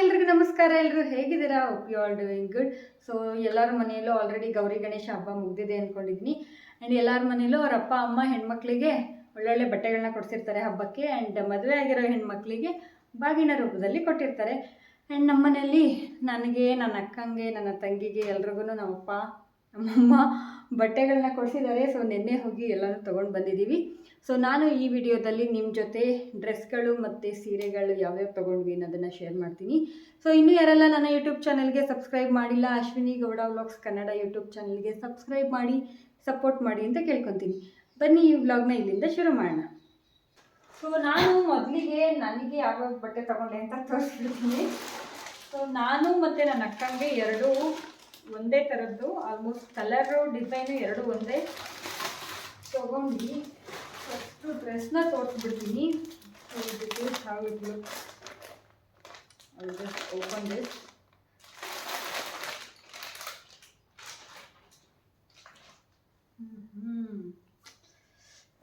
ಎಲ್ರಿಗೂ ನಮಸ್ಕಾರ. ಎಲ್ಲರೂ ಹೇಗಿದ್ದೀರಾ? Hope you all doing good. So ಎಲ್ಲರ ಮನೆಯಲ್ಲೂ ಆಲ್ರೆಡಿ ಗೌರಿ ಗಣೇಶ ಹಬ್ಬ ಮುಗ್ದಿದೆ ಅಂದ್ಕೊಂಡಿದ್ದೀನಿ. ಆ್ಯಂಡ್ ಎಲ್ಲರ ಮನೆಯಲ್ಲೂ ಅವ್ರ ಅಪ್ಪ ಅಮ್ಮ ಹೆಣ್ಮಕ್ಳಿಗೆ ಒಳ್ಳೊಳ್ಳೆ ಬಟ್ಟೆಗಳನ್ನ ಕೊಡಿಸಿರ್ತಾರೆ ಹಬ್ಬಕ್ಕೆ. ಆ್ಯಂಡ್ ಮದುವೆ ಆಗಿರೋ ಹೆಣ್ಮಕ್ಳಿಗೆ ಬಾಗಿನ ರೂಪದಲ್ಲಿ ಕೊಟ್ಟಿರ್ತಾರೆ. ಆ್ಯಂಡ್ ನಮ್ಮ ಮನೆಯಲ್ಲಿ ನನಗೆ, ನನ್ನ ಅಕ್ಕಂಗೆ, ನನ್ನ ತಂಗಿಗೆ ಎಲ್ರಿಗೂ ನಮ್ಮಪ್ಪ ನಮ್ಮಮ್ಮ ಬಟ್ಟೆಗಳನ್ನ ಕೊಡಿಸಿದ್ದಾರೆ. ಸೊ ನಿನ್ನೆ ಹೋಗಿ ಎಲ್ಲನೂ ತೊಗೊಂಡು ಬಂದಿದ್ದೀವಿ. ಸೊ ನಾನು ಈ ವಿಡಿಯೋದಲ್ಲಿ ನಿಮ್ಮ ಜೊತೆ ಡ್ರೆಸ್ಗಳು ಮತ್ತು ಸೀರೆಗಳು ಯಾವ್ಯಾವ ತೊಗೊಂಡ್ವಿ ಅನ್ನೋದನ್ನು ಶೇರ್ ಮಾಡ್ತೀನಿ. ಸೊ ಇನ್ನೂ ಯಾರೆಲ್ಲ ನನ್ನ ಯೂಟ್ಯೂಬ್ ಚಾನಲ್ಗೆ ಸಬ್ಸ್ಕ್ರೈಬ್ ಮಾಡಿಲ್ಲ, ಅಶ್ವಿನಿ ಗೌಡ ವ್ಲಾಗ್ಸ್ ಕನ್ನಡ ಯೂಟ್ಯೂಬ್ ಚಾನಲ್ಗೆ ಸಬ್ಸ್ಕ್ರೈಬ್ ಮಾಡಿ ಸಪೋರ್ಟ್ ಮಾಡಿ ಅಂತ ಕೇಳ್ಕೊತೀನಿ. ಬನ್ನಿ ಈ ವ್ಲಾಗ್ನ ಇಲ್ಲಿಂದ ಶುರು ಮಾಡೋಣ. ಸೊ ನಾನು ಮೊದಲಿಗೆ ನನಗೆ ಯಾವ್ಯಾವ ಬಟ್ಟೆ ತೊಗೊಂಡೆ ಅಂತ ತೋರಿಸ್ಬಿಡ್ತೀನಿ. ಸೊ ನಾನು ಮತ್ತು ನನ್ನ ಅಕ್ಕಂಗೆ ಎರಡೂ ಒಂದೇ ಥರದ್ದು, ಆಲ್ಮೋಸ್ಟ್ ಕಲರು ಡಿಸೈನು ಎರಡೂ ಒಂದೇ ತೊಗೊಂಡು ಫಸ್ಟು ಡ್ರೆಸ್ನ ತೋರಿಸ್ಬಿಡ್ತೀನಿ. ಸೊ ಇದಕ್ಕೆ how it looks. I just open this.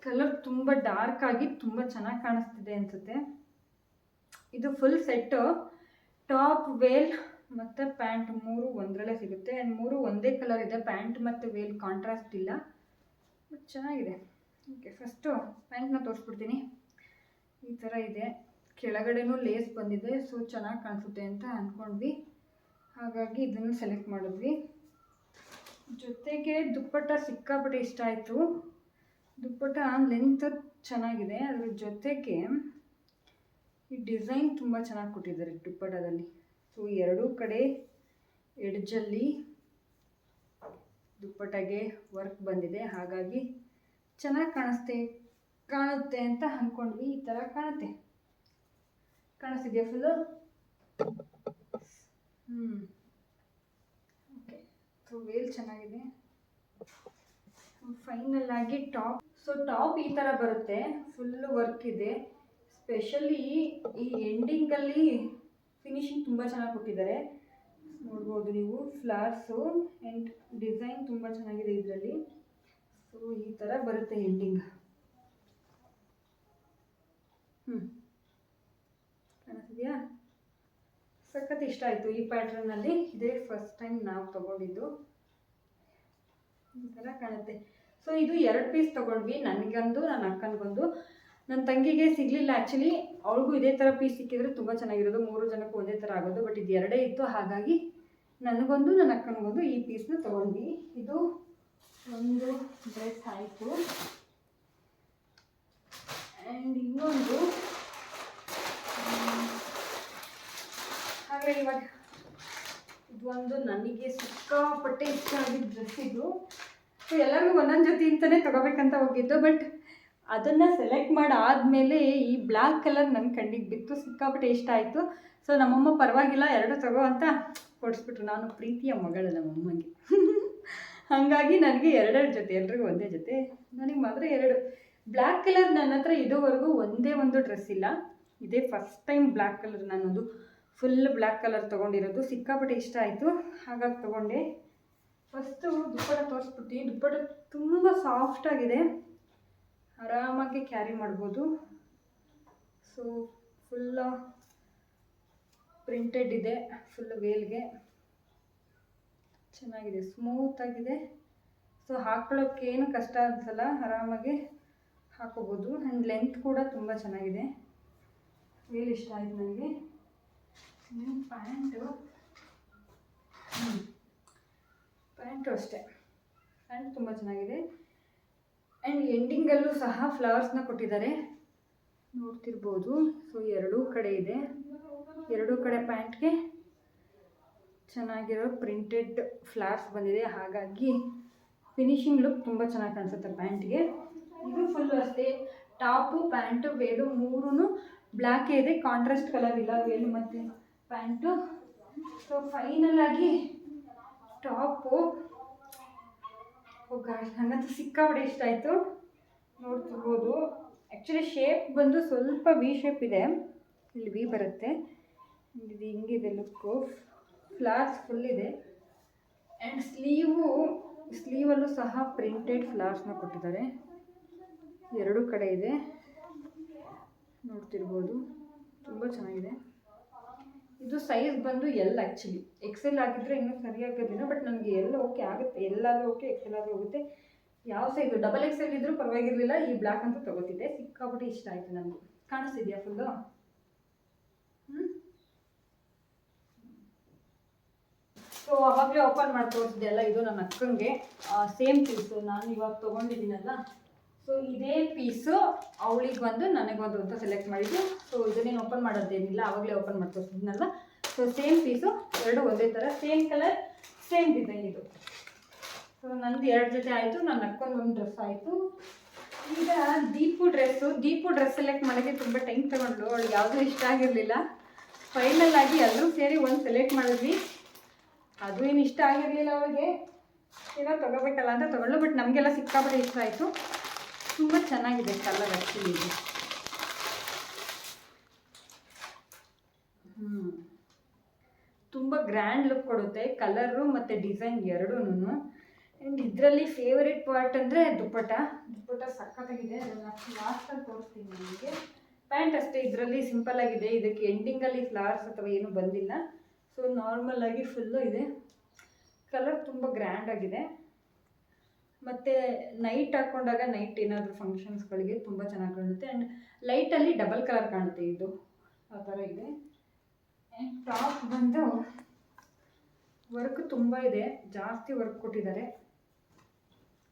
Colour ತುಂಬ ಡಾರ್ಕ್ ಆಗಿ ತುಂಬ ಚೆನ್ನಾಗಿ ಕಾಣಿಸ್ತಿದೆ ಅನಿಸುತ್ತೆ. ಇದು ಫುಲ್ ಸೆಟ್ಟು, ಟಾಪ್, ವೇಲ್ ಮತ್ತು ಪ್ಯಾಂಟ್ ಮೂರು ಒಂದರಲ್ಲೇ ಸಿಗುತ್ತೆ. ಆ್ಯಂಡ್ ಮೂರು ಒಂದೇ ಕಲರ್ ಇದೆ. ಪ್ಯಾಂಟ್ ಮತ್ತು ವೇಲ್ ಕಾಂಟ್ರಾಸ್ಟ್ ಇಲ್ಲ, ಬಟ್ ಚೆನ್ನಾಗಿದೆ. ಓಕೆ, ಫಸ್ಟು ಪ್ಯಾಂಟ್ನ ತೋರಿಸ್ಬಿಡ್ತೀನಿ. ಈ ಥರ ಇದೆ, ಕೆಳಗಡೆನೂ ಲೇಸ್ ಬಂದಿದೆ. ಸೊ ಚೆನ್ನಾಗಿ ಕಾಣಿಸುತ್ತೆ ಅಂತ ಅಂದ್ಕೊಂಡ್ವಿ, ಹಾಗಾಗಿ ಇದನ್ನು ಸೆಲೆಕ್ಟ್ ಮಾಡಿದ್ವಿ. ಜೊತೆಗೆ ದುಪ್ಪಟ್ಟ ಸಿಕ್ಕಾಪಟ್ಟೆ ಇಷ್ಟ ಆಯಿತು. ದುಪ್ಪಟ್ಟ ಲೆಂತ್ ಚೆನ್ನಾಗಿದೆ, ಅದ್ರ ಜೊತೆಗೆ ಈ ಡಿಸೈನ್ ತುಂಬ ಚೆನ್ನಾಗಿ ಕೊಟ್ಟಿದ್ದಾರೆ ದುಪ್ಪಟ್ಟದಲ್ಲಿ. ಸೊ ಎರಡೂ ಕಡೆ ಎಡ್ಜಲ್ಲಿ ದುಪ್ಪಟ್ಟಗೆ ವರ್ಕ್ ಬಂದಿದೆ, ಹಾಗಾಗಿ ಚೆನ್ನಾಗಿ ಕಾಣುತ್ತೆ ಅಂತ ಅಂದ್ಕೊಂಡ್ವಿ. ಈ ಥರ ಕಾಣಿಸ್ತಿದೆಯಾ ಫುಲ್ಲು? ಓಕೆ, ಸೊ ವೇಲ್ ಚೆನ್ನಾಗಿದೆ. ಫೈನಲ್ ಆಗಿ ಟಾಪ್. ಸೊ ಟಾಪ್ ಈ ಥರ ಬರುತ್ತೆ, ಫುಲ್ಲು ವರ್ಕ್ ಇದೆ. ಸ್ಪೆಷಲಿ ಈ ಎಂಡಿಂಗಲ್ಲಿ ಫಿನಿಶಿಂಗ್ ತುಂಬ ಚೆನ್ನಾಗಿ ಕೊಟ್ಟಿದ್ದಾರೆ, ನೋಡ್ಬೋದು ನೀವು. ಫ್ಲವರ್ಸು ಆ್ಯಂಡ್ ಡಿಸೈನ್ ತುಂಬ ಚೆನ್ನಾಗಿದೆ ಇದರಲ್ಲಿ. ಸೊ ಈ ಥರ ಬರುತ್ತೆ ಎಂಡಿಂಗ್. ಕಾಣಿಸ್ತಿದೆಯಾ? ಸಖತ್ ಇಷ್ಟ ಆಯಿತು ಈ ಪ್ಯಾಟ್ರನಲ್ಲಿ. ಇದೇ ಫಸ್ಟ್ ಟೈಮ್ ನಾವು ತೊಗೊಂಡಿದ್ದು. ಈ ಥರ ಕಾಣುತ್ತೆ. ಸೊ ಇದು 2 ಪೀಸ್ ತೊಗೊಂಡ್ವಿ, ನನಗೊಂದು ನನ್ನ ಅಕ್ಕನಿಗೊಂದು. ನನ್ನ ತಂಗಿಗೆ ಸಿಗಲಿಲ್ಲ ಆ್ಯಕ್ಚುಲಿ, ಅವಳಿಗೂ ಇದೇ ಥರ ಪೀಸ್ ಸಿಕ್ಕಿದ್ರೆ ತುಂಬ ಚೆನ್ನಾಗಿರೋದು, 3 ಜನಕ್ಕೂ ಒಂದೇ ಥರ ಆಗೋದು. ಬಟ್ ಇದು 2 ಇತ್ತು, ಹಾಗಾಗಿ ನನಗೊಂದು ನನ್ನ ಅಕ್ಕನಿಗೊಂದು ಈ ಪೀಸ್ನ ತೊಗೊಂಡ್ವಿ. ಇದು ಒಂದು ಡ್ರೆಸ್ ಆಯಿತು. ಆ್ಯಂಡ್ ಇನ್ನೊಂದು ಹಾಗೆ ಇವಾಗ ಇದೊಂದು ನನಗೆ ಸಿಕ್ಕಾಪಟ್ಟೆ ಇಷ್ಟ ಆಗಿದ್ದ ಡ್ರೆಸ್ ಇದು. ಸೊ ಎಲ್ಲರಿಗೂ ಒಂದೊಂದು ಜೊತೆ ಅಂತಲೇ ತೊಗೋಬೇಕಂತ ಹೋಗಿದ್ದು, ಬಟ್ ಅದನ್ನು ಸೆಲೆಕ್ಟ್ ಮಾಡಾದಮೇಲೆ ಈ ಬ್ಲ್ಯಾಕ್ ಕಲರ್ ನನ್ನ ಕಣ್ಣಿಗೆ ಬಿತ್ತು, ಸಿಕ್ಕಾಪಟ್ಟೆ ಇಷ್ಟ ಆಯಿತು. ಸೊ ನಮ್ಮಮ್ಮ ಪರವಾಗಿಲ್ಲ 2 ತಗೋ ಅಂತ ಕೊಡಿಸ್ಬಿಟ್ರು. ನಾನು ಪ್ರೀತಿಯ ಮಗಳು ನಮ್ಮಮ್ಮಗೆ. ಹಾಗಾಗಿ ನನಗೆ 2 ಜೊತೆ, ಎಲ್ರಿಗೂ ಒಂದೇ ಜೊತೆ, ನನಗೆ ಮಾತ್ರ 2. ಬ್ಲ್ಯಾಕ್ ಕಲರ್ ನನ್ನ ಹತ್ರ ಇದುವರೆಗೂ ಒಂದೇ ಒಂದು ಡ್ರೆಸ್ ಇಲ್ಲ. ಇದೇ ಫಸ್ಟ್ ಟೈಮ್ ಬ್ಲ್ಯಾಕ್ ಕಲರ್ ನಾನೊಂದು ಫುಲ್ ಬ್ಲ್ಯಾಕ್ ಕಲರ್ ತೊಗೊಂಡಿರೋದು. ಸಿಕ್ಕಾಪಟ್ಟೆ ಇಷ್ಟ ಆಯಿತು, ಹಾಗಾಗಿ ತೊಗೊಂಡೆ. ಫಸ್ಟು ದುಪ್ಪಟ್ಟ ತೋರಿಸ್ಬಿಟ್ಟು. ದುಪ್ಪಟ್ಟ ತುಂಬ ಸಾಫ್ಟಾಗಿದೆ, ಆರಾಮಾಗಿ ಕ್ಯಾರಿ ಮಾಡ್ಬೋದು. ಸೊ ಫುಲ್ಲ ಪ್ರಿಂಟೆಡ್ ಇದೆ, ಫುಲ್ ವೇಲ್ಗೆ ಚೆನ್ನಾಗಿದೆ, ಸ್ಮೂತಾಗಿದೆ. ಸೊ ಹಾಕ್ಕೊಳ್ಳೋಕ್ಕೇನು ಕಷ್ಟ ಅನಿಸಲ್ಲ, ಆರಾಮಾಗಿ ಹಾಕೋಬೋದು. ಆ್ಯಂಡ್ ಲೆಂತ್ ಕೂಡ ತುಂಬ ಚೆನ್ನಾಗಿದೆ. ವೇಲ್ ಇಷ್ಟ ಆಯಿತು ನನಗೆ. ಪ್ಯಾಂಟು ಅಷ್ಟೇ, ಪ್ಯಾಂಟ್ ತುಂಬ ಚೆನ್ನಾಗಿದೆ. ಆ್ಯಂಡ್ ಎಂಡಿಂಗಲ್ಲೂ ಸಹ ಫ್ಲವರ್ಸ್ನ ಕೊಟ್ಟಿದ್ದಾರೆ, ನೋಡ್ತಿರ್ಬೋದು. ಸೊ ಎರಡೂ ಕಡೆ ಇದೆ, ಎರಡೂ ಕಡೆ ಪ್ಯಾಂಟ್ಗೆ ಚೆನ್ನಾಗಿರೋ ಪ್ರಿಂಟೆಡ್ ಫ್ಲವರ್ಸ್ ಬಂದಿದೆ, ಹಾಗಾಗಿ ಫಿನಿಶಿಂಗ್ ಲುಕ್ ತುಂಬ ಚೆನ್ನಾಗಿ ಕಾಣಿಸುತ್ತೆ ಪ್ಯಾಂಟ್ಗೆ. ಇದು ಫುಲ್ಲು ಅಷ್ಟೇ, ಟಾಪು ಪ್ಯಾಂಟು ವೇಲು ಮೂರೂ ಬ್ಲ್ಯಾಕೇ ಇದೆ, ಕಾಂಟ್ರಾಸ್ಟ್ ಕಲರ್ ಇಲ್ಲ ವೇಲು ಮತ್ತು ಪ್ಯಾಂಟು. ಸೊ ಫೈನಲ್ ಆಗಿ ಟಾಪು ನನಗಂತೂ ಸಿಕ್ಕಾಪಟ್ಟೆ ಇಷ್ಟ ಆಯಿತು, ನೋಡ್ತಿರ್ಬೋದು. ಆ್ಯಕ್ಚುಲಿ ಶೇಪ್ ಬಂದು ಸ್ವಲ್ಪ ವಿ ಶೇಪ್ ಇದೆ, ಇಲ್ಲಿ ವಿ ಬರುತ್ತೆ. ಇದು ಹಿಂಗಿದೆ ಲುಕ್ಕು, ಫ್ಲವರ್ಸ್ ಫುಲ್ ಇದೆ. ಆ್ಯಂಡ್ ಸ್ಲೀವಲ್ಲೂ ಸಹ ಪ್ರಿಂಟೆಡ್ ಫ್ಲವರ್ಸ್ನ ಕೊಟ್ಟಿದ್ದಾರೆ, ಎರಡೂ ಕಡೆ ಇದೆ, ನೋಡ್ತಿರ್ಬೋದು. ತುಂಬ ಚೆನ್ನಾಗಿದೆ. ಇದು ಸೈಜ್ ಬಂದು ಎಲ್ ಆ್ಯಕ್ಚುಲಿ ಎಕ್ಸೆಲ್ ಆಗಿದ್ದರೆ ಇನ್ನೂ ಸರಿಯಾಗೋದಿಲ್ಲ, ಬಟ್ ನನಗೆ ಎಲ್ ಓಕೆ ಆಗುತ್ತೆ, ಎಲ್ಲಾದರೂ ಓಕೆ ಎಕ್ಸೆಲ್ ಆದರೂ ಹೋಗುತ್ತೆ. ಯಾವ ಸೈಜು ಡಬಲ್ ಎಕ್ಸೆಲ್ ಇದ್ದರೂ ಪರವಾಗಿರಲಿಲ್ಲ, ಈ ಬ್ಲ್ಯಾಕ್ ಅಂತೂ ತೊಗೋತಿದ್ದೆ. ಸಿಕ್ಕಾಬಿಟ್ಟು ಇಷ್ಟ ಆಯಿತು ನನಗೆ. ಕಾಣಿಸ್ತಿದೆಯಾ ಫುಲ್ಲು? ಸೊ ಅವಾಗಲೇ ಓಪನ್ ಮಾಡಿ ತೋರಿಸಿದೆ ಅಲ್ಲ, ಇದು ನನ್ನ ಅಕ್ಕಂಗೆ ಸೇಮ್ ಪೀಸು ನಾನು ಇವಾಗ ತೊಗೊಂಡಿದ್ದೀನಲ್ಲ. ಸೊ ಇದೇ ಪೀಸು ಅವಳಿಗೆ ಬಂದು ನನಗೊಂದು ಅಂತ ಸೆಲೆಕ್ಟ್ ಮಾಡಿದ್ದು. ಸೊ ಇದನ್ನೇನು ಓಪನ್ ಮಾಡೋದೇನಿಲ್ಲ, ಆವಾಗಲೇ ಓಪನ್ ಮಾಡಿ ತೋರಿಸಿದ್ನಲ್ಲ. ಸೊ ಸೇಮ್ ಪೀಸು, ಎರಡು ಒಂದೇ ಥರ, ಸೇಮ್ ಕಲರ್, ಸೇಮ್ ಡಿಸೈನ್ ಇದು. ಸೊ ನಂದು 2 ಜೊತೆ ಆಯಿತು, ನನ್ನ ಅಕ್ಕೊಂದು ಡ್ರೆಸ್ ಆಯಿತು. ಈಗ ದೀಪು ಡ್ರೆಸ್ ಸೆಲೆಕ್ಟ್ ಮಾಡೋಕ್ಕೆ ತುಂಬ ಟೈಮ್ ತಗೊಂಡ್ಳು. ಅವಳಿಗೆ ಯಾವುದೂ ಇಷ್ಟ ಆಗಿರಲಿಲ್ಲ. ಫೈನಲ್ ಆಗಿ ಎಲ್ಲರೂ ಸೇರಿ ಒಂದು ಸೆಲೆಕ್ಟ್ ಮಾಡಿದ್ವಿ. ಅದು ಏನು ಇಷ್ಟ ಆಗಿರಲಿಲ್ಲ ಅವಳಿಗೆ, ಏನೋ ತೊಗೋಬೇಕಲ್ಲ ಅಂತ ತೊಗೊಂಡು. ಬಟ್ ನಮಗೆಲ್ಲ ಸಿಕ್ಕಾಪಟ್ಟೆ ಇಷ್ಟ ಆಯಿತು. ತುಂಬ ಚೆನ್ನಾಗಿದೆ ಕಲರ್ ಆ್ಯಕ್ಚುಲಿ ಇದು. ತುಂಬ ಗ್ರ್ಯಾಂಡ್ ಲುಕ್ ಕೊಡುತ್ತೆ ಕಲರು ಮತ್ತು ಡಿಸೈನ್ ಎರಡೂ. ಆ್ಯಂಡ್ ಇದರಲ್ಲಿ ಫೇವರೇಟ್ ಪಾರ್ಟ್ ಅಂದರೆ ದುಪ್ಪಟ್ಟ ಸಖತ್ತಾಗಿದೆ. ಅದನ್ನು ಲಾಸ್ಟಲ್ಲಿ ತೋರಿಸ್ತೀನಿ ನಿಮಗೆ. ಪ್ಯಾಂಟ್ ಅಷ್ಟೇ ಇದರಲ್ಲಿ ಸಿಂಪಲ್ ಆಗಿದೆ, ಇದಕ್ಕೆ ಎಂಡಿಂಗಲ್ಲಿ ಫ್ಲವರ್ಸ್ ಅಥವಾ ಏನೂ ಬಂದಿಲ್ಲ. ಸೊ ನಾರ್ಮಲ್ ಆಗಿ ಫುಲ್ಲು ಇದೆ. ಕಲರ್ ತುಂಬ ಗ್ರ್ಯಾಂಡ್ ಆಗಿದೆ. ಮತ್ತು ನೈಟ್ ಹಾಕ್ಕೊಂಡಾಗ ನೈಟ್ ಏನಾದರೂ ಫಂಕ್ಷನ್ಸ್ಗಳಿಗೆ ತುಂಬ ಚೆನ್ನಾಗಿ ಕಾಣುತ್ತೆ. ಆ್ಯಂಡ್ ಲೈಟಲ್ಲಿ ಡಬಲ್ ಕಲರ್ ಕಾಣುತ್ತೆ, ಇದು ಆ ಥರ ಇದೆ. ಆ್ಯಂಡ್ ಟಾಪ್ ಬಂದು ವರ್ಕ್ ತುಂಬ ಇದೆ, ಜಾಸ್ತಿ ವರ್ಕ್ ಕೊಟ್ಟಿದ್ದಾರೆ.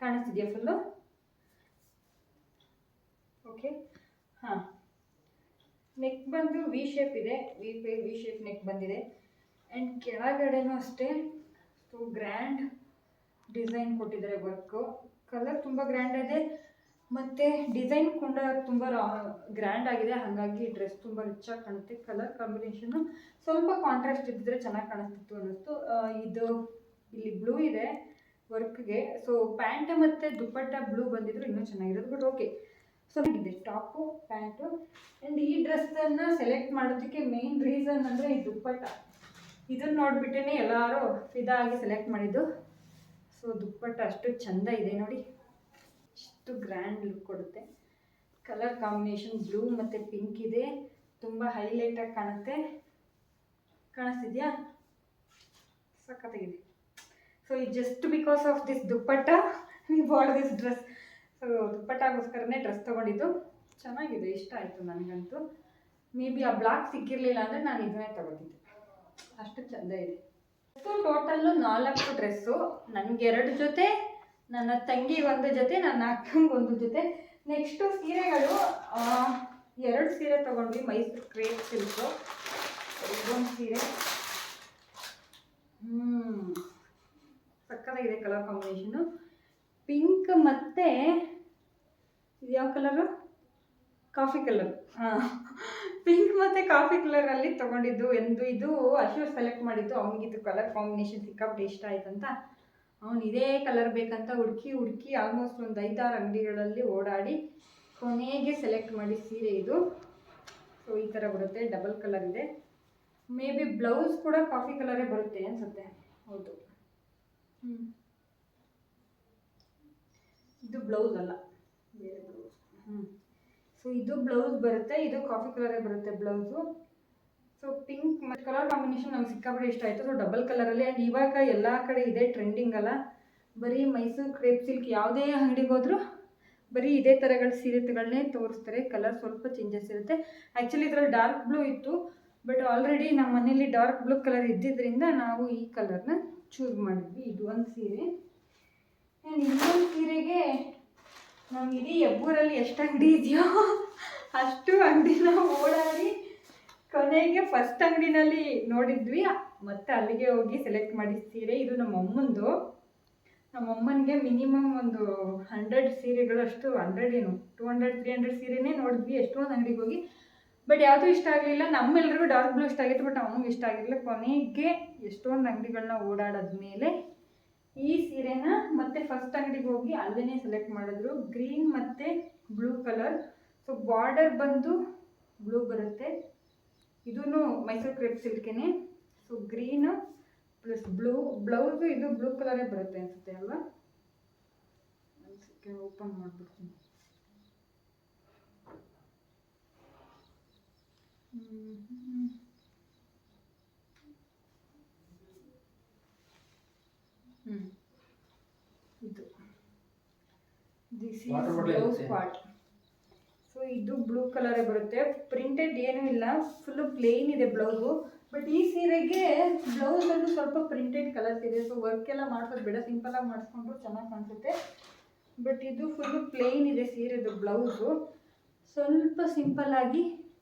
ಕಾಣಿಸ್ತಿದೆಯಾ ಫುಲ್ಲು? ಓಕೆ. ಹಾಂ, ನೆಕ್ ಬಂದು ವಿ ಶೇಪ್ ಇದೆ, ವಿ ಶೇಪ್ ನೆಕ್ ಬಂದಿದೆ. ಆ್ಯಂಡ್ ಕೆಳಗಡೆನೂ ಅಷ್ಟೇ ಸೊ ಗ್ರ್ಯಾಂಡ್ ಡಿಸೈನ್ ಕೊಟ್ಟಿದ್ದಾರೆ. ವರ್ಕು ಕಲರ್ ತುಂಬ ಗ್ರ್ಯಾಂಡ್ ಇದೆ, ಮತ್ತು ಡಿಸೈನ್ ಕೂಡ ತುಂಬ ಗ್ರ್ಯಾಂಡ್ ಆಗಿದೆ. ಹಾಗಾಗಿ ಡ್ರೆಸ್ ತುಂಬ ರಿಚಾಗಿ ಕಾಣುತ್ತೆ. ಕಲರ್ ಕಾಂಬಿನೇಷನ್ನು ಸ್ವಲ್ಪ ಕಾಂಟ್ರಾಸ್ಟ್ ಇದ್ದಿದ್ರೆ ಚೆನ್ನಾಗಿ ಕಾಣಿಸ್ತಿತ್ತು ಅನ್ನಿಸ್ತು. ಇದು ಇಲ್ಲಿ ಬ್ಲೂ ಇದೆ ವರ್ಕ್ಗೆ. ಸೊ ಪ್ಯಾಂಟ್ ಮತ್ತು ದುಪ್ಪಟ್ಟ ಬ್ಲೂ ಬಂದಿದ್ರು ಇನ್ನೂ ಚೆನ್ನಾಗಿರೋದು. ಬಟ್ ಓಕೆ, ಸೊ ಇದೆ ಟಾಪು ಪ್ಯಾಂಟು. ಆ್ಯಂಡ್ ಈ ಡ್ರೆಸ್ಸನ್ನು ಸೆಲೆಕ್ಟ್ ಮಾಡೋದಕ್ಕೆ ಮೇನ್ ರೀಸನ್ ಅಂದರೆ ಈ ದುಪ್ಪಟ್ಟ. ಇದನ್ನು ನೋಡಿಬಿಟ್ಟೇ ಎಲ್ಲರೂ ಫಿದಾ ಆಗಿ ಸೆಲೆಕ್ಟ್ ಮಾಡಿದ್ದು. ಸೊ ದುಪ್ಪಟ್ಟ ಅಷ್ಟು ಚೆಂದ ಇದೆ ನೋಡಿ, ಇಷ್ಟು ಗ್ರ್ಯಾಂಡ್ ಲುಕ್ ಕೊಡುತ್ತೆ. ಕಲರ್ ಕಾಂಬಿನೇಷನ್ ಬ್ಲೂ ಮತ್ತು ಪಿಂಕ್ ಇದೆ, ತುಂಬ ಹೈಲೈಟಾಗಿ ಕಾಣುತ್ತೆ. ಕಾಣಿಸ್ತಿದೆಯಾ? ಸಖತ್ತಾಗಿದೆ. ಸೊ ಈ just because of this dupatta we bought this dress. So ದುಪ್ಪಟ್ಟಾಗೋಸ್ಕರನೇ ಡ್ರೆಸ್ ತೊಗೊಂಡಿದ್ದು. ಚೆನ್ನಾಗಿದೆ, ಇಷ್ಟ ಆಯಿತು ನನಗಂತೂ. ಮೇ ಬಿ ಆ ಬ್ಲಾಕ್ ಸಿಕ್ಕಿರಲಿಲ್ಲ ಅಂದರೆ ನಾನು ಇದನ್ನೇ ತೊಗೋತಿದ್ದೆ, ಅಷ್ಟು ಚೆಂದ ಇದೆ. Total 4 dress. ನನಗೆ 2 ಜೊತೆ, ನನ್ನ ತಂಗಿ 1 ಜೊತೆ, ನನ್ನ ಅಕ್ಕಂಗೆ 1 ಜೊತೆ. ನೆಕ್ಸ್ಟು ಸೀರೆಗಳು 2 ಸೀರೆ ತೊಗೊಂಡ್ವಿ, ಮೈಸೂರು ಕ್ರೇಪ್ ಸಿಲ್ಕು. ಇದೊಂದು ಸೀರೆ ಸಕ್ಕತ್ತಾಗಿದೆ ಕಲರ್ ಕಾಂಬಿನೇಷನು. ಪಿಂಕ್ ಮತ್ತು ಇದು ಯಾವ ಕಲರು? Coffee colour. ಪಿಂಕ್ ಮತ್ತು ಕಾಫಿ ಕಲರಲ್ಲಿ ತೊಗೊಂಡಿದ್ದು. ಇದು ಅಶೋಕ್ ಸೆಲೆಕ್ಟ್ ಮಾಡಿದ್ದು. ಅವನಿಗಿದು ಕಲರ್ ಕಾಂಬಿನೇಷನ್ ಸಿಕ್ಕಾಪಟ್ಟೆ ಇಷ್ಟ ಆಯ್ತಂತ ಅವನು ಇದೇ ಕಲರ್ ಬೇಕಂತ ಹುಡುಕಿ ಆಲ್ಮೋಸ್ಟ್ ಒಂದು 5-6 ಅಂಗಡಿಗಳಲ್ಲಿ ಓಡಾಡಿ ಕೊನೆಗೆ ಸೆಲೆಕ್ಟ್ ಮಾಡಿ ಸೀರೆ ಇದು. ಸೊ ಈ ಥರ ಬರುತ್ತೆ, ಡಬಲ್ ಕಲರ್ ಇದೆ. ಮೇ ಬಿ ಬ್ಲೌಸ್ ಕೂಡ ಕಾಫಿ ಕಲರೇ ಬರುತ್ತೆ ಅನಿಸುತ್ತೆ. ಹೌದು, ಇದು ಬ್ಲೌಸ್ ಅಲ್ಲ, ಬೇರೆ ಬ್ಲೌಸ್. ಸೊ ಇದು ಬ್ಲೌಸ್ ಬರುತ್ತೆ, ಇದು ಕಾಫಿ ಕಲರೇ ಬರುತ್ತೆ ಬ್ಲೌಸು. ಸೊ ಪಿಂಕ್ ಮತ್ತು ಕಲರ್ ಕಾಂಬಿನೇಷನ್ ನಮ್ಗೆ ಸಿಕ್ಕಾಪಟ್ಟೆ ಇಷ್ಟ ಆಯಿತು. ಸೊ ಡಬಲ್ ಕಲರಲ್ಲಿ. ಆ್ಯಂಡ್ ಇವಾಗ ಎಲ್ಲ ಕಡೆ ಇದೆ ಟ್ರೆಂಡಿಂಗ್ ಅಲ್ಲ, ಬರೀ ಮೈಸೂರು ಕ್ರೇಪ್ ಸಿಲ್ಕ್ ಯಾವುದೇ ಅಂಗಡಿಗೆ ಹೋದರೂ ಬರೀ ಇದೇ ಥರಗಳ ಸೀರೆಗಳನ್ನೇ ತೋರಿಸ್ತಾರೆ. ಕಲರ್ ಸ್ವಲ್ಪ ಚೇಂಜಸ್ ಇರುತ್ತೆ. ಆ್ಯಕ್ಚುಲಿ ಇದರಲ್ಲಿ ಡಾರ್ಕ್ ಬ್ಲೂ ಇತ್ತು, ಬಟ್ ಆಲ್ರೆಡಿ ನಮ್ಮ ಮನೇಲಿ ಡಾರ್ಕ್ ಬ್ಲೂ ಕಲರ್ ಇದ್ದಿದ್ದರಿಂದ ನಾವು ಈ ಕಲರ್ನ ಚೂಸ್ ಮಾಡಿದ್ವಿ. ಇದು ಒಂದು ಸೀರೆ. ಆ್ಯಂಡ್ ಇನ್ನೊಂದು ಸೀರೆಗೆ ನಮ್ಮ ಇಡೀ ಹೆಬ್ಬೂರಲ್ಲಿ ಎಷ್ಟು ಅಂಗಡಿ ಇದೆಯೋ ಅಷ್ಟು ಅಂಗಡಿನ ಓಡಾಡಿ ಕೊನೆಗೆ ಫಸ್ಟ್ ಅಂಗಡಿನಲ್ಲಿ ನೋಡಿದ್ವಿ, ಮತ್ತು ಅಲ್ಲಿಗೆ ಹೋಗಿ ಸೆಲೆಕ್ಟ್ ಮಾಡಿದ ಸೀರೆ ಇದು. ನಮ್ಮಮ್ಮಂದು. ನಮ್ಮಮ್ಮನಿಗೆ ಮಿನಿಮಮ್ ಒಂದು 100 ಸೀರೆಗಳು, ಅಷ್ಟು 100 ಏನು 200-300 ಸೀರೆನೇ ನೋಡಿದ್ವಿ ಎಷ್ಟೊಂದು ಅಂಗಡಿಗೆ ಹೋಗಿ. ಬಟ್ ಯಾವುದೂ ಇಷ್ಟ ಆಗಲಿಲ್ಲ. ನಮ್ಮೆಲ್ರಿಗೂ ಡಾರ್ಕ್ ಬ್ಲೂ ಇಷ್ಟ ಆಗಿತ್ತು, ಬಟ್ ಅಮ್ಮಂಗೆ ಇಷ್ಟ ಆಗಿರಲಿಲ್ಲ. ಕೊನೆಗೆ ಎಷ್ಟೊಂದು ಅಂಗಡಿಗಳನ್ನ ಓಡಾಡೋದ್ಮೇಲೆ ಈ ಸೀರೆನ ಮತ್ತೆ ಫಸ್ಟ್ ಅಂಗಡಿಗೆ ಹೋಗಿ ಅಲ್ಲೇ ಸೆಲೆಕ್ಟ್ ಮಾಡಿದ್ರು. ಗ್ರೀನ್ ಮತ್ತು ಬ್ಲೂ ಕಲರ್. ಸೊ ಬಾರ್ಡರ್ ಬಂದು ಬ್ಲೂ ಬರುತ್ತೆ. ಇದೂ ಮೈಸೂರು ಕ್ರೇಪ್ ಸಿಲ್ಕೇನೆ. So green plus blue. Blouse ಇದು ಬ್ಲೂ ಕಲರೇ ಬರುತ್ತೆ ಅನಿಸುತ್ತೆ ಅಲ್ವಾ? ಓಪನ್ ಮಾಡಿಬಿಡ್ತೀನಿ. ಇದು this is blouse part. So ಇದು ಬ್ಲೂ ಕಲರೇ ಬರುತ್ತೆ, ಪ್ರಿಂಟೆಡ್ ಏನೂ ಇಲ್ಲ, ಫುಲ್ಲು ಪ್ಲೇನ್ ಇದೆ ಬ್ಲೌಸು. ಬಟ್ ಈ ಸೀರೆಗೆ ಬ್ಲೌಸಲ್ಲೂ ಸ್ವಲ್ಪ ಪ್ರಿಂಟೆಡ್ ಕಲರ್ಸ್ ಇದೆ. ಸೊ ವರ್ಕ್ ಎಲ್ಲ ಮಾಡ್ಸೋದು ಬೇಡ, ಸಿಂಪಲಾಗಿ ಮಾಡಿಸ್ಕೊಂಡ್ರು ಚೆನ್ನಾಗಿ ಕಾಣಿಸುತ್ತೆ. ಬಟ್ ಇದು ಫುಲ್ಲು ಪ್ಲೇನ್ ಇದೆ ಸೀರೆದು ಬ್ಲೌಸು. ಸ್ವಲ್ಪ ಸಿಂಪಲ್ಲಾಗಿ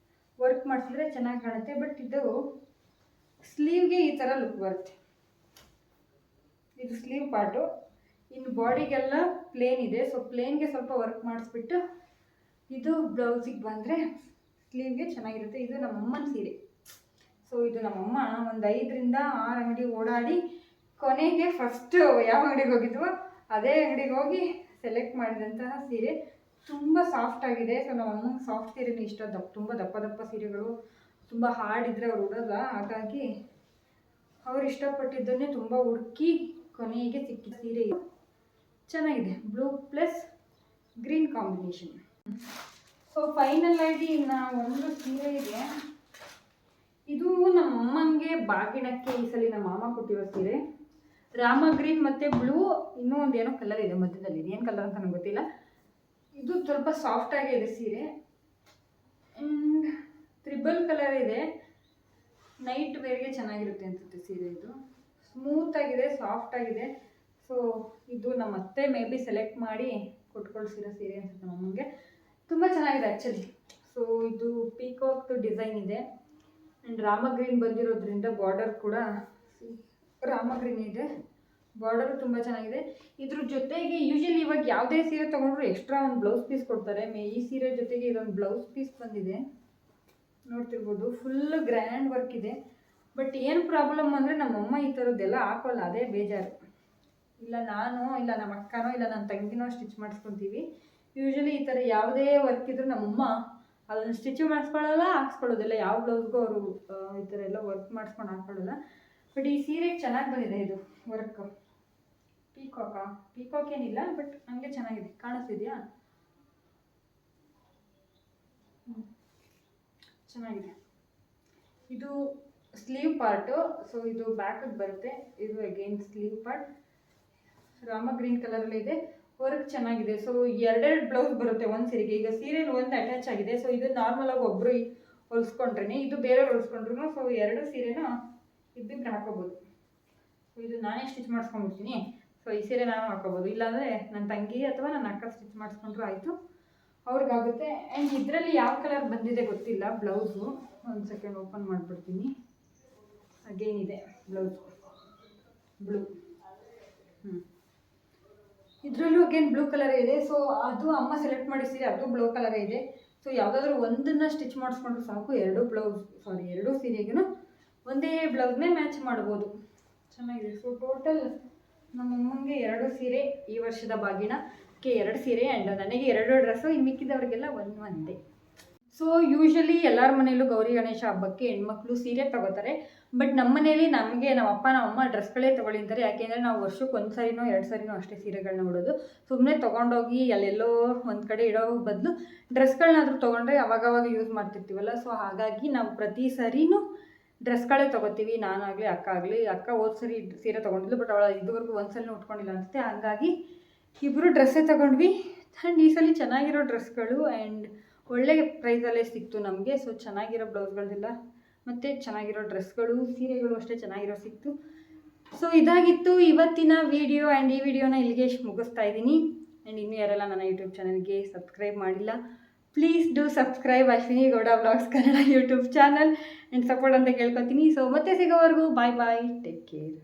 ವರ್ಕ್ ಮಾಡಿಸಿದ್ರೆ ಚೆನ್ನಾಗಿ ಕಾಣುತ್ತೆ. ಬಟ್ ಇದು ಸ್ಲೀವ್ಗೆ ಈ ಥರ ಲುಕ್ ಬರುತ್ತೆ. ಇದು ಸ್ಲೀವ್ ಪಾರ್ಟು. ಇನ್ನು ಬಾಡಿಗೆಲ್ಲ ಪ್ಲೇನ್ ಇದೆ. ಸೊ ಪ್ಲೇನ್ಗೆ ಸ್ವಲ್ಪ ವರ್ಕ್ ಮಾಡಿಸ್ಬಿಟ್ಟು ಇದು ಬ್ಲೌಸಿಗೆ ಬಂದರೆ ಸ್ಲೀವ್ಗೆ ಚೆನ್ನಾಗಿರುತ್ತೆ. ಇದು ನಮ್ಮಮ್ಮನ ಸೀರೆ. ಸೊ ಇದು ನಮ್ಮಮ್ಮ ಒಂದು 5 ರಿಂದ 6 ಅಂಗಡಿ ಓಡಾಡಿ ಕೊನೆಗೆ ಫಸ್ಟು ಯಾವ ಅಂಗಡಿಗೆ ಹೋಗಿದ್ವೋ ಅದೇ ಅಂಗಡಿಗೆ ಹೋಗಿ ಸೆಲೆಕ್ಟ್ ಮಾಡಿದಂತಹ ಸೀರೆ. ತುಂಬ ಸಾಫ್ಟಾಗಿದೆ. ಸೊ ನಮ್ಮಮ್ಮಂಗೆ ಸಾಫ್ಟ್ ಸೀರೆನೇ ಇಷ್ಟ. ತುಂಬ ದಪ್ಪ ದಪ್ಪ ಸೀರೆಗಳು ತುಂಬ ಹಾರ್ಡಿದ್ರೆ ಅವ್ರು ಉಡೋಲ್ಲ. ಹಾಗಾಗಿ ಅವ್ರು ಇಷ್ಟಪಟ್ಟಿದ್ದನ್ನೇ ತುಂಬ ಹುಡುಕಿ ಕೊನೆಗೆ ಸಿಕ್ಕಿದ ಸೀರೆ ಇದು. ಚೆನ್ನಾಗಿದೆ, blue plus green combination. So final ಆಗಿ ಒಂದು ಸೀರೆ ಇದೆ. ಇದು ನಮ್ಮ ಅಮ್ಮಂಗೆ ಬಾಗಿಣಕ್ಕೆ ಈ ಸಲ ನಮ್ಮ ಮಾಮ ಕೊಟ್ಟಿರೋ ಸೀರೆ. ರಾಮ ಗ್ರೀನ್ ಮತ್ತು ಬ್ಲೂ, ಇನ್ನೂ ಒಂದು ಏನೋ ಕಲರ್ ಇದೆ ಮಧ್ಯದಲ್ಲಿ, ಏನು ಕಲರ್ ಅಂತ ನನಗೆ ಗೊತ್ತಿಲ್ಲ. ಇದು ಸ್ವಲ್ಪ ಸಾಫ್ಟಾಗೇ ಇದೆ ಸೀರೆ. ಆ್ಯಂಡ್ ತ್ರಿಬಲ್ ಕಲರ್ ಇದೆ. ನೈಟ್ ವೇರ್ಗೆ ಚೆನ್ನಾಗಿರುತ್ತೆ ಅನ್ಸುತ್ತೆ ಸೀರೆ. ಇದು ಸ್ಮೂತಾಗಿದೆ, ಸಾಫ್ಟಾಗಿದೆ. ಸೊ ಇದು ನಮ್ಮ ಅತ್ತೆ ಮೇ ಬಿ ಸೆಲೆಕ್ಟ್ ಮಾಡಿ ಕೊಟ್ಕೊಳ್ಸಿರೋ ಸೀರೆ ಅನ್ಸುತ್ತೆ ನಮ್ಮಮ್ಮಂಗೆ. ತುಂಬ ಚೆನ್ನಾಗಿದೆ ಆ್ಯಕ್ಚುಲಿ. ಸೊ ಇದು ಪೀಕಾಕ್ದು ಡಿಸೈನ್ ಇದೆ. ಆ್ಯಂಡ್ ರಾಮ ಗ್ರೀನ್ ಬಂದಿರೋದ್ರಿಂದ ಬಾರ್ಡರ್ ಕೂಡ ರಾಮ ಗ್ರೀನ್ ಇದೆ. ಬಾರ್ಡರು ತುಂಬ ಚೆನ್ನಾಗಿದೆ. ಇದ್ರ ಜೊತೆಗೆ ಯೂಶಲಿ ಇವಾಗ ಯಾವುದೇ ಸೀರೆ ತೊಗೊಂಡ್ರು ಎಕ್ಸ್ಟ್ರಾ ಒಂದು ಬ್ಲೌಸ್ ಪೀಸ್ ಕೊಡ್ತಾರೆ. ಈ ಸೀರೆ ಜೊತೆಗೆ ಇದೊಂದು ಬ್ಲೌಸ್ ಪೀಸ್ ಬಂದಿದೆ, ನೋಡ್ತಿರ್ಬೋದು. ಫುಲ್ ಗ್ರ್ಯಾಂಡ್ ವರ್ಕ್ ಇದೆ. ಬಟ್ ಏನು ಪ್ರಾಬ್ಲಮ್ ಅಂದರೆ ನಮ್ಮಮ್ಮ ಈ ಥರದ್ದೆಲ್ಲ ಹಾಕೋಲ್ಲ, ಅದೇ ಬೇಜಾರು. ಇಲ್ಲ ನಾನು, ಇಲ್ಲ ನಮ್ಮ ಅಕ್ಕನೋ, ಇಲ್ಲ ನನ್ನ ತಂಗಿನೋ ಸ್ಟಿಚ್ ಮಾಡಿಸ್ಕೊತೀವಿ. ಯೂಶಲಿ ಈ ಥರ ಯಾವುದೇ ವರ್ಕ್ ಇದ್ರೂ ನಮ್ಮಮ್ಮ ಅದನ್ನು ಸ್ಟಿಚ್ ಮಾಡಿಸ್ಕೊಳ್ಳಲ್ಲ, ಹಾಕ್ಸ್ಕೊಳ್ಳೋದಿಲ್ಲ. ಯಾವ ಬ್ಲೌಸ್ಗೂ ಅವರು ಈ ಥರ ಎಲ್ಲ ವರ್ಕ್ ಮಾಡಿಸ್ಕೊಂಡು ಹಾಕ್ಕೊಳ್ಳೋಲ್ಲ. ಬಟ್ ಈ ಸೀರೆಗೆ ಚೆನ್ನಾಗಿ ಬಂದಿದೆ ಇದು ವರ್ಕ್. ಪೀಕಾಕ್ ಏನಿಲ್ಲ, ಬಟ್ ಹಂಗೆ ಚೆನ್ನಾಗಿದೆ. ಕಾಣಿಸ್ತಿದೆಯಾ? ಚೆನ್ನಾಗಿದೆ. ಇದು ಸ್ಲೀವ್ ಪಾರ್ಟು. ಸೊ ಇದು ಬ್ಯಾಕಿಗೆ ಬರುತ್ತೆ. ಇದು ಅಗೇನ್ ಸ್ಲೀವ್ ಪಾರ್ಟ್. ರಾಮ ಗ್ರೀನ್ ಕಲರಲ್ಲಿ ಇದೆ. ವರ್ಕ್ ಚೆನ್ನಾಗಿದೆ. ಸೊ 2 ಬ್ಲೌಸ್ ಬರುತ್ತೆ ಒಂದು ಸೀರೆಗೆ. ಈಗ ಸೀರೆಯಲ್ಲಿ ಒಂದು ಅಟ್ಯಾಚ್ ಆಗಿದೆ. ಸೊ ಇದು ನಾರ್ಮಲಾಗಿ ಒಬ್ಬರು ಹೊಲಿಸ್ಕೊಂಡ್ರೆ, ಇದು ಬೇರೆಯವ್ರು ಹೊಲಿಸ್ಕೊಂಡ್ರು. ಸೊ 2 ಸೀರೆನ ಇಬ್ಬಿಬ್ಬರು ಹಾಕೋಬೋದು. ಸೊ ಇದು ನಾನೇ ಸ್ಟಿಚ್ ಮಾಡಿಸ್ಕೊಂಡ್ಬಿಡ್ತೀನಿ. ಸೊ ಈ ಸೀರೆ ನಾನು ಹಾಕೋಬೋದು. ಇಲ್ಲಾಂದರೆ ನನ್ನ ತಂಗಿ ಅಥವಾ ನನ್ನ ಅಕ್ಕ ಸ್ಟಿಚ್ ಮಾಡಿಸ್ಕೊಂಡ್ರು ಆಯಿತು, ಅವ್ರಿಗಾಗುತ್ತೆ. ಆ್ಯಂಡ್ ಇದರಲ್ಲಿ ಯಾವ ಕಲರ್ ಬಂದಿದೆ ಗೊತ್ತಿಲ್ಲ ಬ್ಲೌಸು. ಒಂದು ಸೆಕೆಂಡ್ ಓಪನ್ ಮಾಡಿಬಿಡ್ತೀನಿ. ಅಗೇನ್ ಇದೆ ಬ್ಲೌಸು ಬ್ಲೂ. ಇದರಲ್ಲೂ ಅಗೇನ್ ಬ್ಲೂ ಕಲರೇ ಇದೆ. ಸೊ ಅದು ಅಮ್ಮ ಸೆಲೆಕ್ಟ್ ಮಾಡಿ ಸೀರೆ, ಅದು ಬ್ಲೂ ಕಲರೇ ಇದೆ. ಸೊ ಯಾವುದಾದ್ರೂ ಒಂದನ್ನು ಸ್ಟಿಚ್ ಮಾಡಿಸ್ಕೊಂಡ್ರೆ ಸಾಕು, 2 ಸೀರೆಗೂ ಒಂದೇ ಬ್ಲೌಸ್ನೇ ಮ್ಯಾಚ್ ಮಾಡ್ಬೋದು. ಚೆನ್ನಾಗಿದೆ. ಸೊ ಟೋಟಲ್ ನಮ್ಮಮ್ಮಂಗೆ 2 ಸೀರೆ ಈ ವರ್ಷದ ಬಾಗಿಣಕ್ಕೆ, 2 ಸೀರೆ. ಆ್ಯಂಡ್ ನನಗೆ 2 ಡ್ರೆಸ್ಸು, ಇನ್ನು ಮಿಕ್ಕಿದವ್ರಿಗೆಲ್ಲ ಒಂದೇ. ಸೊ ಯೂಶಲಿ ಎಲ್ಲರ ಮನೆಯಲ್ಲೂ ಗೌರಿ ಗಣೇಶ ಹಬ್ಬಕ್ಕೆ ಹೆಣ್ಮಕ್ಳು ಸೀರೆ ತೊಗೋತಾರೆ. ಬಟ್ ನಮ್ಮ ಮನೇಲಿ ನಮಗೆ ನಮ್ಮ ಅಪ್ಪ ನಮ್ಮ ಅಮ್ಮ ಡ್ರೆಸ್ಗಳೇ ತೊಗೊಳ್ಳಿದ್ದಾರೆ. ಯಾಕೆಂದರೆ ನಾವು ವರ್ಷಕ್ಕೆ 1 ಸರಿನೋ 2 ಸರಿನೋ ಅಷ್ಟೇ ಸೀರೆಗಳನ್ನ ಉಡೋದು. ಸುಮ್ಮನೆ ತೊಗೊಂಡೋಗಿ ಅಲ್ಲೆಲ್ಲೋ ಒಂದು ಕಡೆ ಇಡೋ ಬದಲು ಡ್ರೆಸ್ಗಳನ್ನಾದರೂ ತೊಗೊಂಡ್ರೆ ಅವಾಗವಾಗ ಯೂಸ್ ಮಾಡ್ತಿರ್ತೀವಲ್ಲ. ಸೊ ಹಾಗಾಗಿ ನಾವು ಪ್ರತಿ ಸರಿನೂ ಡ್ರೆಸ್ಗಳೇ ತೊಗೋತೀವಿ. ನಾನಾಗಲಿ ಅಕ್ಕ ಆಗಲಿ. ಅಕ್ಕ ಹೋದ ಸರಿ ಸೀರೆ ತೊಗೊಂಡಿದ್ಲು, ಬಟ್ ಅವಳು ಇದುವರೆಗೂ ಒಂದು ಸಲ ಉಟ್ಕೊಂಡಿಲ್ಲ ಅನಿಸುತ್ತೆ. ಹಾಗಾಗಿ ಇಬ್ಬರು ಡ್ರೆಸ್ಸೇ ತೊಗೊಂಡ್ವಿ. ಆ್ಯಂಡ್ ಈ ಸಲ ಚೆನ್ನಾಗಿರೋ ಡ್ರೆಸ್ಗಳು ಆ್ಯಂಡ್ ಒಳ್ಳೆ ಪ್ರೈಸಲ್ಲೇ ಸಿಕ್ತು ನಮಗೆ. ಸೊ ಚೆನ್ನಾಗಿರೋ ಬ್ಲೌಸ್ಗಳದೆಲ್ಲ ಮತ್ತು ಚೆನ್ನಾಗಿರೋ ಡ್ರೆಸ್ಗಳು, ಸೀರೆಗಳು ಅಷ್ಟೇ ಚೆನ್ನಾಗಿರೋ ಸಿಕ್ತು. ಸೊ ಇದಾಗಿತ್ತು ಇವತ್ತಿನ ವಿಡಿಯೋ. ಆ್ಯಂಡ್ ಈ ವಿಡಿಯೋನ ಇಲ್ಲಿಗೆ ಮುಗಿಸ್ತಾ ಇದ್ದೀನಿ. ಆ್ಯಂಡ್ ಇನ್ನೂ ಯಾರೆಲ್ಲ ನನ್ನ ಯೂಟ್ಯೂಬ್ ಚಾನಲ್ಗೆ ಸಬ್ಸ್ಕ್ರೈಬ್ ಮಾಡಿಲ್ಲ, please do subscribe Ashwini Gowda vlogs Kannada YouTube channel. And support ಅಂತ ಕೇಳ್ಕೊತೀನಿ. ಸೊ ಮತ್ತೆ ಸಿಗೋವರೆಗೂ ಬಾಯ್, ಟೇಕ್ ಕೇರ್.